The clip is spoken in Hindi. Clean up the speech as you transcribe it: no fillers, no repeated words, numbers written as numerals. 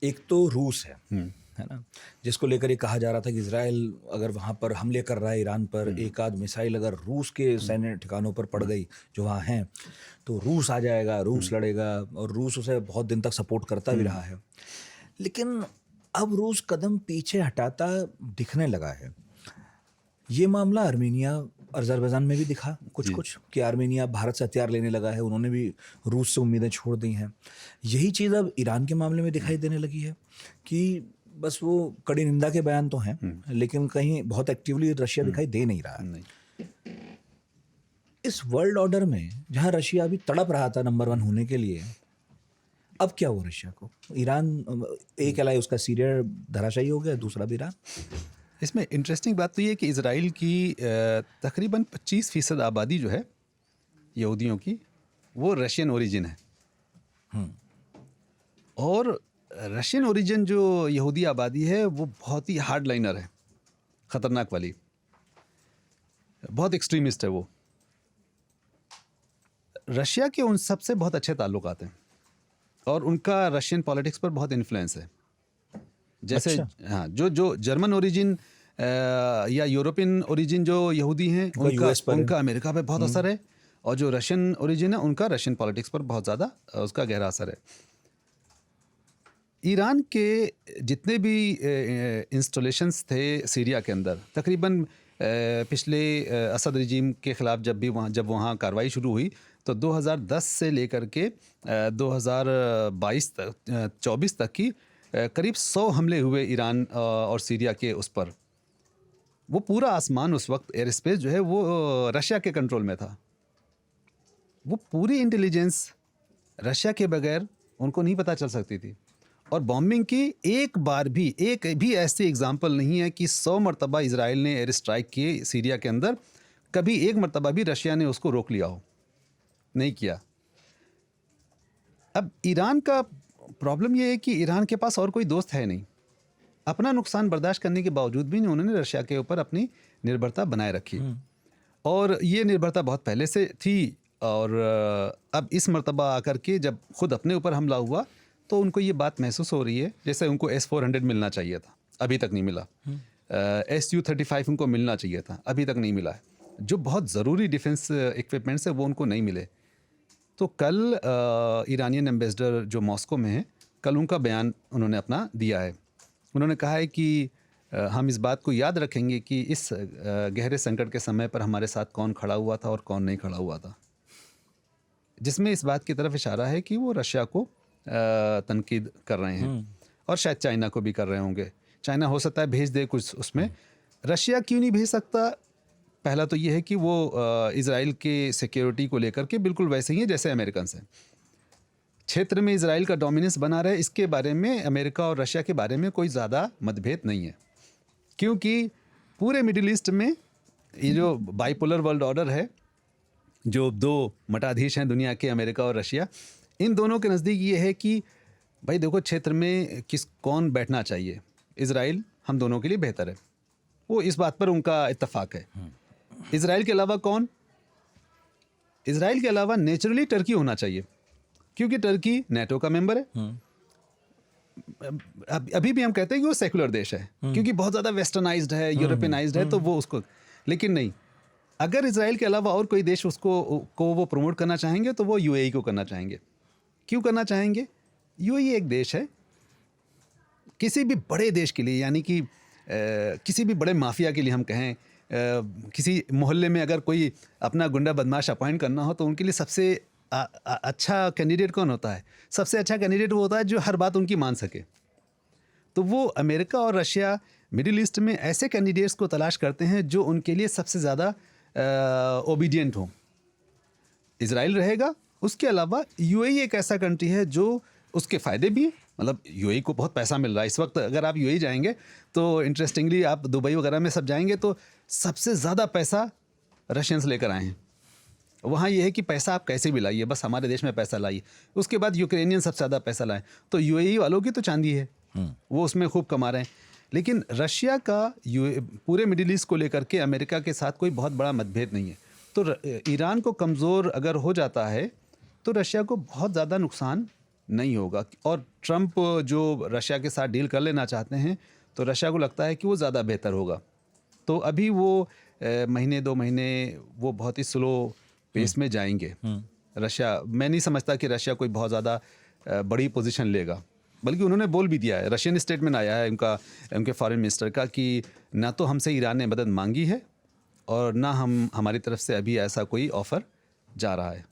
एक तो रूस है ना, जिसको लेकर ये कहा जा रहा था कि इजराइल अगर वहाँ पर हमले कर रहा है ईरान पर, एक आध मिसाइल अगर रूस के सैन्य ठिकानों पर पड़ गई जो वहाँ हैं, तो रूस आ जाएगा, रूस लड़ेगा, और रूस उसे बहुत दिन तक सपोर्ट करता भी रहा है। लेकिन अब रूस कदम पीछे हटाता दिखने लगा है। ये मामला आर्मीनिया, अज़रबैजान में भी दिखा कुछ कि आर्मीनिया भारत से हथियार लेने लगा है, उन्होंने भी रूस से उम्मीदें छोड़ दी हैं। यही चीज़ अब ईरान के मामले में दिखाई देने लगी है कि बस वो कड़ी निंदा के बयान तो हैं, लेकिन कहीं बहुत एक्टिवली रशिया दिखाई दे नहीं रहा है। इस वर्ल्ड ऑर्डर में जहाँ रशिया अभी तड़प रहा था नंबर 1 होने के लिए, अब क्या हुआ रशिया को? ईरान एक एलाई उसका सीरिया धराशायी हो गया, दूसरा भी ईरान। इसमें इंटरेस्टिंग बात तो ये कि इजराइल की तकरीबन 25% आबादी जो है यहूदियों की, वो रशियन ओरिजिन है। और रशियन ओरिजिन जो यहूदी आबादी है वो बहुत ही हार्ड लाइनर है, ख़तरनाक वाली, बहुत एक्सट्रीमिस्ट है वो। रशिया के उन सबसे बहुत अच्छे ताल्लुकात हैं और उनका रशियन पॉलिटिक्स पर बहुत इन्फ्लुएंस है। जैसे हाँ, जो जर्मन ओरिजिन या यूरोपियन ओरिजिन जो यहूदी हैं उनका अमेरिका पे बहुत असर है, और जो रशियन ओरिजिन है उनका रशियन पॉलिटिक्स पर बहुत ज़्यादा उसका गहरा असर है। ईरान के जितने भी इंस्टॉलेशंस थे सीरिया के अंदर, तकरीबन पिछले असद रजीम के ख़िलाफ़ जब वहाँ कार्रवाई शुरू हुई तो 2010 से लेकर के 2022 तक 24 तक की करीब 100 हमले हुए ईरान और सीरिया के उस पर। वो पूरा आसमान उस वक्त एयर स्पेस जो है वो रशिया के कंट्रोल में था। वो पूरी इंटेलिजेंस रशिया के बगैर उनको नहीं पता चल सकती थी। और बॉम्बिंग की एक भी ऐसी एग्जाम्पल नहीं है कि 100 मरतबा इजराइल ने एयर स्ट्राइक किए सीरिया के अंदर, कभी एक मरतबा भी रशिया ने उसको रोक लिया हो, नहीं किया। अब ईरान का प्रॉब्लम ये है कि ईरान के पास और कोई दोस्त है नहीं। अपना नुकसान बर्दाश्त करने के बावजूद भी उन्होंने रशिया के ऊपर अपनी निर्भरता बनाए रखी, और ये निर्भरता बहुत पहले से थी। और अब इस मरतबा आकर के जब खुद अपने ऊपर हमला हुआ तो उनको ये बात महसूस हो रही है जैसे उनको S-400 मिलना चाहिए था, अभी तक नहीं मिला। Su-35 उनको मिलना चाहिए था, अभी तक नहीं मिला है। जो बहुत ज़रूरी डिफेंस इक्विपमेंट्स है वो उनको नहीं मिले। तो कल ईरानियन एम्बेसडर जो मॉस्को में है, कल उनका बयान उन्होंने अपना दिया है। उन्होंने कहा है कि हम इस बात को याद रखेंगे कि इस गहरे संकट के समय पर हमारे साथ कौन खड़ा हुआ था और कौन नहीं खड़ा हुआ था, जिसमें इस बात की तरफ इशारा है कि वो रशिया को तनकीद कर रहे हैं, और शायद चाइना को भी कर रहे होंगे। चाइना हो सकता है भेज दे कुछ उसमें, रशिया क्यों नहीं भेज सकता? पहला तो ये है कि वो इजराइल के सिक्योरिटी को लेकर के बिल्कुल वैसे ही है जैसे अमेरिकन हैं। क्षेत्र में इजराइल का डोमिनेंस बना रहे, इसके बारे में अमेरिका और रशिया के बारे में कोई ज़्यादा मतभेद नहीं है, क्योंकि पूरे मिडिल ईस्ट में ये जो बाइपोलर वर्ल्ड ऑर्डर है, जो दो मठाधीश हैं दुनिया के, अमेरिका और रशिया, इन दोनों के नज़दीक ये है कि भाई देखो क्षेत्र में कौन बैठना चाहिए, इजराइल हम दोनों के लिए बेहतर है। वो इस बात पर उनका इत्तेफाक है। इजराइल के अलावा कौन? इजराइल के अलावा नेचुरली टर्की होना चाहिए, क्योंकि टर्की नेटो का मेंबर है। अभी भी हम कहते हैं कि वो सेकुलर देश है, क्योंकि बहुत ज़्यादा वेस्टर्नाइज्ड है, यूरोपियनाइज्ड है, तो वो उसको, लेकिन नहीं, अगर इजराइल के अलावा और कोई देश उसको वो प्रमोट करना चाहेंगे तो वो यूएई को करना चाहेंगे। क्यों करना चाहेंगे? यूएई एक देश है, किसी भी बड़े देश के लिए, यानी कि किसी भी बड़े माफिया के लिए हम कहें, किसी मोहल्ले में अगर कोई अपना गुंडा बदमाश अपॉइंट करना हो तो उनके लिए सबसे अच्छा कैंडिडेट कौन होता है? सबसे अच्छा कैंडिडेट वो होता है जो हर बात उनकी मान सके। तो वो अमेरिका और रशिया मिडिल ईस्ट में ऐसे कैंडिडेट्स को तलाश करते हैं जो उनके लिए सबसे ज़्यादा ओबीडियंट हो। इजराइल रहेगा, उसके अलावा यूएई एक ऐसा कंट्री है जो उसके फ़ायदे भी, मतलब यूएई को बहुत पैसा मिल रहा है इस वक्त। अगर आप यूएई जाएंगे तो इंटरेस्टिंगली आप दुबई वगैरह में सब जाएंगे तो सबसे ज़्यादा पैसा रशियंस लेकर आए हैं। वहाँ ये है कि पैसा आप कैसे भी लाइए, बस हमारे देश में पैसा लाइए। उसके बाद यूक्रेनियन सबसे ज़्यादा पैसा लाए, तो यूएई वालों की तो चांदी है, वो उसमें खूब कमा रहे हैं। लेकिन रशिया का पूरे मिडिल ईस्ट को लेकर के अमेरिका के साथ कोई बहुत बड़ा मतभेद नहीं है। तो ईरान को कमज़ोर अगर हो जाता है तो रशिया को बहुत ज़्यादा नुकसान नहीं होगा। और ट्रंप जो रशिया के साथ डील कर लेना चाहते हैं तो रशिया को लगता है कि वो ज़्यादा बेहतर होगा। तो अभी वो महीने 2 महीने वो बहुत ही स्लो पेस में जाएंगे। रशिया, मैं नहीं समझता कि रशिया कोई बहुत ज़्यादा बड़ी पोजीशन लेगा, बल्कि उन्होंने बोल भी दिया है, रशियन स्टेटमेंट आया है उनके फॉरेन मिनिस्टर का कि ना तो हमसे ईरान ने मदद मांगी है और ना हमारी तरफ से अभी ऐसा कोई ऑफ़र जा रहा है।